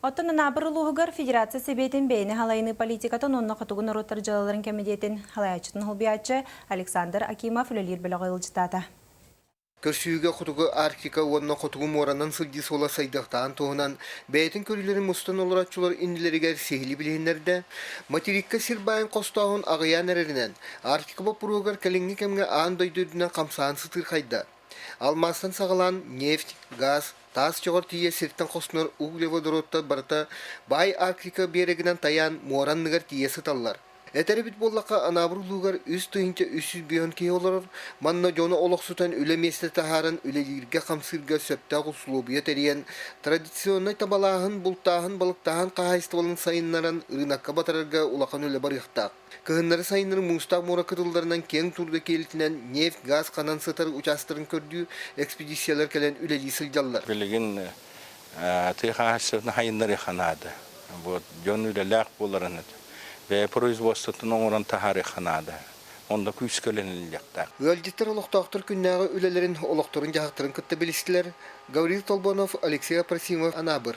Оттон набырылуғығыр Федерация Себетін бейіні халайыны политикатын онына қатуғын ұроттар жалаларын кәмедетін халаячытын ғылбиятчы Александр Акимов үлелер білі ғылжытады. Көрсүйіге құтығы Арктика онына құтығы моранан сылдис ола сайдақтан тоғынан бәйтін көрілерін мұстан олыратчылар инділерігер сейлі білгендерді материкка сирбайын қостауын ағыян әрерінен Арктика боп бұруғығар кәліңгі кәмге аң дойдырдына қамсаан сытыр қайда. Алмастан сағалан нефть, газ, тас жоғыр тие сирттен қосыныр углеводородта барыта бай Арктика берегінен таян моранныгар тие сыталар. Этери бит боллака анабырлуугар үс тыйынча 300 бүйөн кей оларыр, манна жоны олықсутан үле месте тахарын үлелерге қамсырға сөпті құсылубия териян, традиционный табалағын, бұлттағын, балықтағын қағайыстывалын сайынларын ырынаққа батарарға улақан үле барықтақ. Кығынлары сайынлары мұстақ мора кытылдарынан кең турды келітінен нефть, газ, қанан сытар участырын көрдүү экспедициялар кәлен үлелі сылжаллар. Білген тыйқағасырын хайынлары қанады. Жон үлеләқ боларыны. Ve производствотun oran tahari xanada. Onda küskölenilecekler. Öldütler oloqtaqtır künnäge ülelerin oloqtorun jaqtırın kıtta biliştiler. Gavril Tolbonov, Alexey Aprasimov, Anabır.